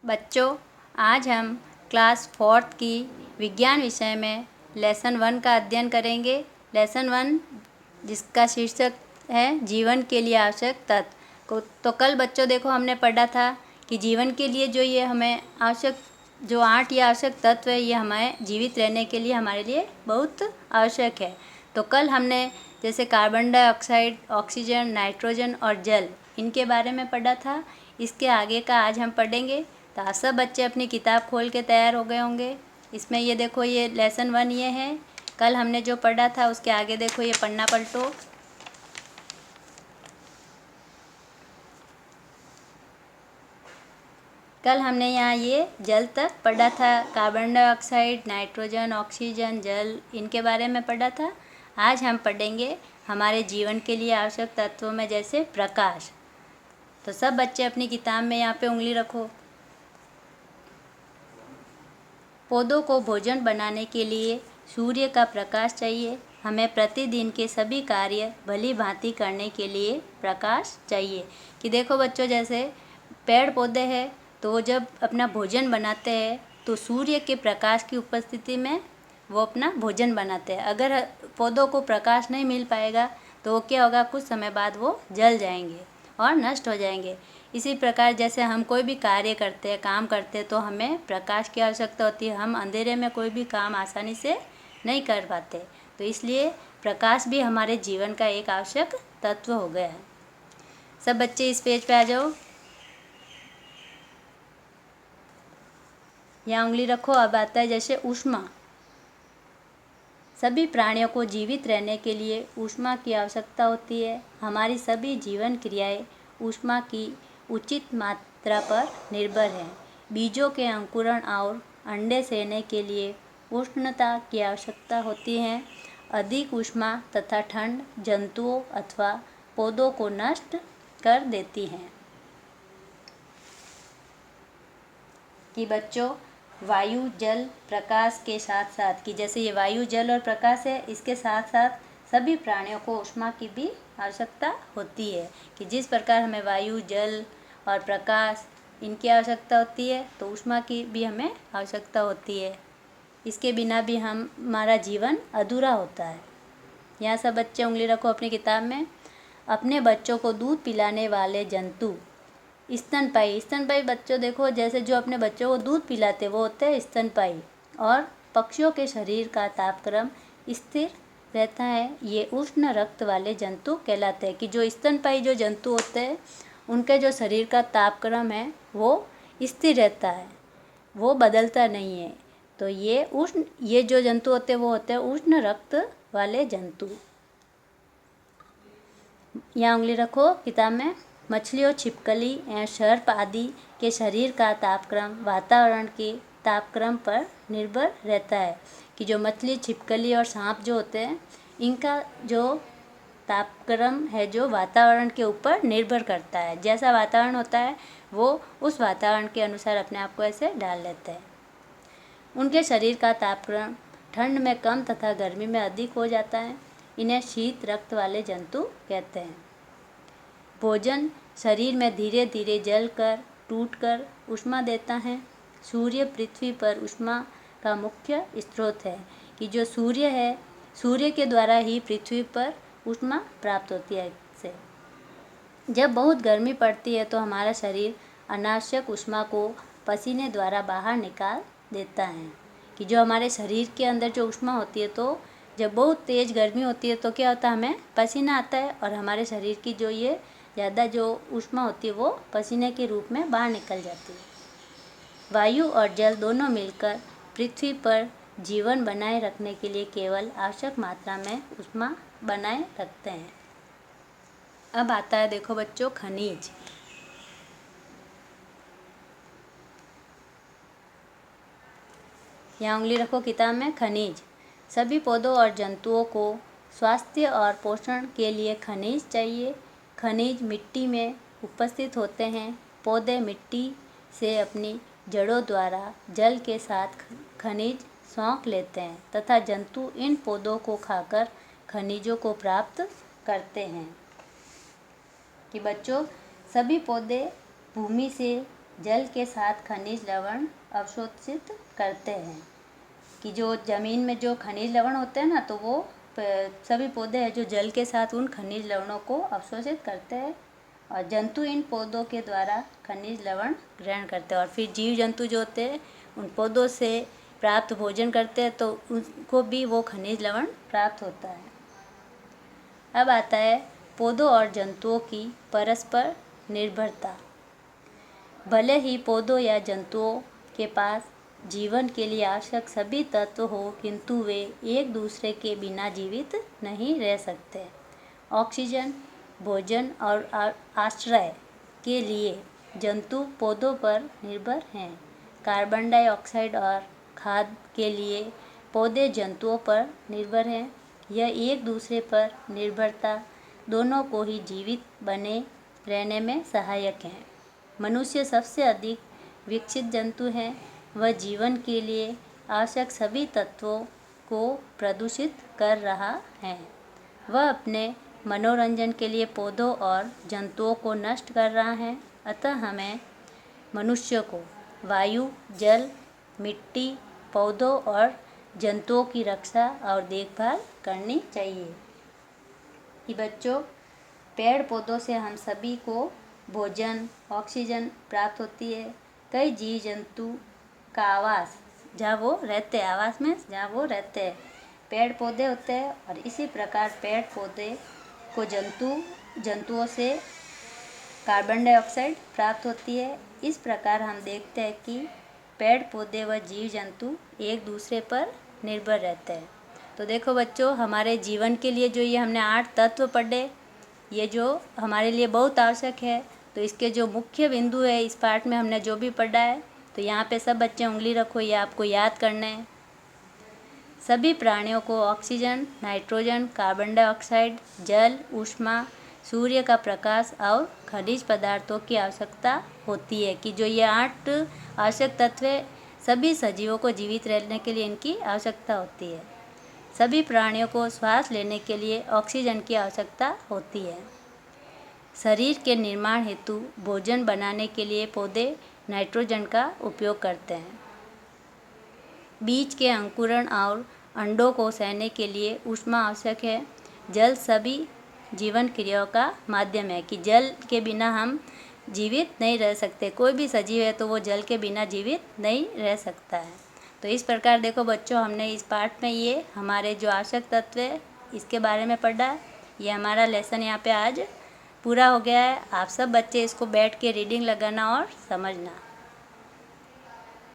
बच्चों, आज हम क्लास 4th की विज्ञान विषय में लेसन 1 का अध्ययन करेंगे। लेसन 1 जिसका शीर्षक है जीवन के लिए आवश्यक तत्व। तो कल बच्चों देखो हमने पढ़ा था कि जीवन के लिए जो ये हमें आवश्यक जो 8 ये आवश्यक तत्व है, ये हमें जीवित रहने के लिए हमारे लिए बहुत आवश्यक है। तो कल हमने जैसे कार्बन डाइऑक्साइड, ऑक्सीजन, नाइट्रोजन और जल, इनके बारे में पढ़ा था। इसके आगे का आज हम पढ़ेंगे। तो आप सब बच्चे अपनी किताब खोल के तैयार हो गए होंगे। इसमें ये देखो, ये लेसन 1 ये है। कल हमने जो पढ़ा था उसके आगे देखो, ये पन्ना पलटो। कल हमने यहाँ ये जल तक पढ़ा था, कार्बन डाइऑक्साइड, नाइट्रोजन, ऑक्सीजन, जल, इनके बारे में पढ़ा था। आज हम पढ़ेंगे हमारे जीवन के लिए आवश्यक तत्वों में जैसे प्रकाश। तो सब बच्चे अपनी किताब में यहाँ पे उंगली रखो। पौधों को भोजन बनाने के लिए सूर्य का प्रकाश चाहिए। हमें प्रतिदिन के सभी कार्य भली भांति करने के लिए प्रकाश चाहिए। कि देखो बच्चों, जैसे पेड़ पौधे हैं तो वो जब अपना भोजन बनाते हैं तो सूर्य के प्रकाश की उपस्थिति में वो अपना भोजन बनाते हैं। अगर पौधों को प्रकाश नहीं मिल पाएगा तो वो क्या होगा, कुछ समय बाद वो जल जाएंगे और नष्ट हो जाएंगे। इसी प्रकार जैसे हम कोई भी कार्य करते हैं, काम करते हैं, तो हमें प्रकाश की आवश्यकता होती है। हम अंधेरे में कोई भी काम आसानी से नहीं कर पाते, तो इसलिए प्रकाश भी हमारे जीवन का एक आवश्यक तत्व हो गया है। सब बच्चे इस पेज पे आ जाओ। यहाँ उंगली रखो। अब आता है जैसे ऊष्मा। सभी प्राणियों को जीवित रहने के लिए ऊष्मा की आवश्यकता होती है। हमारी सभी जीवन क्रियाएं ऊष्मा की उचित मात्रा पर निर्भर हैं। बीजों के अंकुरण और अंडे सेने के लिए उष्णता की आवश्यकता होती है। अधिक ऊष्मा तथा ठंड जंतुओं अथवा पौधों को नष्ट कर देती हैं। कि बच्चों, वायु, जल, प्रकाश के साथ साथ, कि जैसे ये वायु, जल और प्रकाश है, इसके साथ साथ सभी प्राणियों को ऊष्मा की भी आवश्यकता होती है। कि जिस प्रकार हमें वायु, जल और प्रकाश इनकी आवश्यकता होती है, तो ऊष्मा की भी हमें आवश्यकता होती है। इसके बिना भी हमारा जीवन अधूरा होता है। यहाँ सब बच्चे उंगली रखो अपनी किताब में। अपने बच्चों को दूध पिलाने वाले जंतु। स्तनपायी। स्तनपायी बच्चों देखो, जैसे जो अपने बच्चों को दूध पिलाते वो होते हैं स्तनपायी। और पक्षियों के शरीर का तापक्रम स्थिर रहता है, ये उष्ण रक्त वाले जंतु कहलाते हैं। कि जो स्तनपायी जो जंतु होते हैं उनके जो शरीर का तापक्रम है वो स्थिर रहता है, वो बदलता नहीं है। तो ये जो जंतु होते हैं वो होते हैं उष्ण रक्त वाले जंतु। यहाँ उंगली रखो किताब में। मछलियों, छिपकली एवं सर्प आदि के शरीर का तापक्रम वातावरण के तापक्रम पर निर्भर रहता है। कि जो मछली, छिपकली और सांप जो होते हैं, इनका जो तापक्रम है जो वातावरण के ऊपर निर्भर करता है। जैसा वातावरण होता है वो उस वातावरण के अनुसार अपने आप को ऐसे ढाल लेते हैं। उनके शरीर का तापक्रम ठंड में कम तथा गर्मी में अधिक हो जाता है। इन्हें शीत रक्त वाले जंतु कहते हैं। भोजन शरीर में धीरे धीरे जलकर टूटकर ऊष्मा देता है। सूर्य पृथ्वी पर ऊष्मा का मुख्य स्रोत है। कि जो सूर्य है, सूर्य के द्वारा ही पृथ्वी पर ऊष्मा प्राप्त होती है। इससे जब बहुत गर्मी पड़ती है तो हमारा शरीर अनावश्यक ऊष्मा को पसीने द्वारा बाहर निकाल देता है। कि जो हमारे शरीर के अंदर जो ऊष्मा होती है, तो जब बहुत तेज़ गर्मी होती है तो क्या होता है, हमें पसीना आता है और हमारे शरीर की जो ये ज़्यादा जो ऊष्मा होती है वो पसीने के रूप में बाहर निकल जाती है। वायु और जल दोनों मिलकर पृथ्वी पर जीवन बनाए रखने के लिए केवल आवश्यक मात्रा में ऊष्मा बनाए रखते हैं। अब आता है देखो बच्चों खनिज। यहाँ उंगली रखो किताब में। खनिज। सभी पौधों और जंतुओं को स्वास्थ्य और पोषण के लिए खनिज चाहिए। खनिज मिट्टी में उपस्थित होते हैं। पौधे मिट्टी से अपनी जड़ों द्वारा जल के साथ खनिज सोख लेते हैं तथा जंतु इन पौधों को खाकर खनिजों को प्राप्त करते हैं। कि बच्चों, सभी पौधे भूमि से जल के साथ खनिज लवण अवशोषित करते हैं। कि जो ज़मीन में जो खनिज लवण होते हैं ना, तो वो सभी पौधे हैं जो जल के साथ उन खनिज लवणों को अवशोषित करते हैं और जंतु इन पौधों के द्वारा खनिज लवण ग्रहण करते हैं। और फिर जीव जंतु जो होते हैं उन पौधों से प्राप्त भोजन करते हैं, तो उनको भी वो खनिज लवण प्राप्त होता है। अब आता है पौधों और जंतुओं की परस्पर निर्भरता। भले ही पौधों या जंतुओं के पास जीवन के लिए आवश्यक सभी तत्व हो, किंतु वे एक दूसरे के बिना जीवित नहीं रह सकते। ऑक्सीजन, भोजन और आश्रय के लिए जंतु पौधों पर निर्भर हैं। कार्बन डाइऑक्साइड और खाद के लिए पौधे जंतुओं पर निर्भर हैं। यह एक दूसरे पर निर्भरता दोनों को ही जीवित बने रहने में सहायक है। मनुष्य सबसे अधिक विकसित जंतु है। वह जीवन के लिए आवश्यक सभी तत्वों को प्रदूषित कर रहा है। वह अपने मनोरंजन के लिए पौधों और जंतुओं को नष्ट कर रहा है। अतः हमें मनुष्य को वायु, जल, मिट्टी, पौधों और जंतुओं की रक्षा और देखभाल करनी चाहिए। कि बच्चों, पेड़ पौधों से हम सभी को भोजन, ऑक्सीजन प्राप्त होती है। कई जीव जंतु का आवास जहाँ वो रहते हैं, आवास में जहाँ वो रहते हैं पेड़ पौधे होते हैं। और इसी प्रकार पेड़ पौधे को जंतुओं से कार्बन डाइऑक्साइड प्राप्त होती है। इस प्रकार हम देखते हैं कि पेड़ पौधे व जीव जंतु एक दूसरे पर निर्भर रहते हैं। तो देखो बच्चों, हमारे जीवन के लिए जो ये हमने 8 तत्व पढ़े, ये जो हमारे लिए बहुत आवश्यक है। तो इसके जो मुख्य बिंदु है इस पाठ में हमने जो भी पढ़ा है, तो यहाँ पे सब बच्चे उंगली रखो, ये आपको याद करना है। सभी प्राणियों को ऑक्सीजन, नाइट्रोजन, कार्बन डाइऑक्साइड, जल, ऊष्मा, सूर्य का प्रकाश और खनिज पदार्थों की आवश्यकता होती है। कि जो ये 8 आवश्यक तत्व है, सभी सजीवों को जीवित रहने के लिए इनकी आवश्यकता होती है। सभी प्राणियों को श्वास लेने के लिए ऑक्सीजन की आवश्यकता होती है। शरीर के निर्माण हेतु भोजन बनाने के लिए पौधे नाइट्रोजन का उपयोग करते हैं। बीज के अंकुरण और अंडों को सहने के लिए ऊष्मा आवश्यक है। जल सभी जीवन क्रियाओं का माध्यम है। कि जल के बिना हम जीवित नहीं रह सकते। कोई भी सजीव है तो वो जल के बिना जीवित नहीं रह सकता है। तो इस प्रकार देखो बच्चों, हमने इस पाठ में ये हमारे जो आवश्यक तत्व है इसके बारे में पढ़ा। ये हमारा लेसन यहाँ पे आज पूरा हो गया है। आप सब बच्चे इसको बैठ के रीडिंग लगाना और समझना।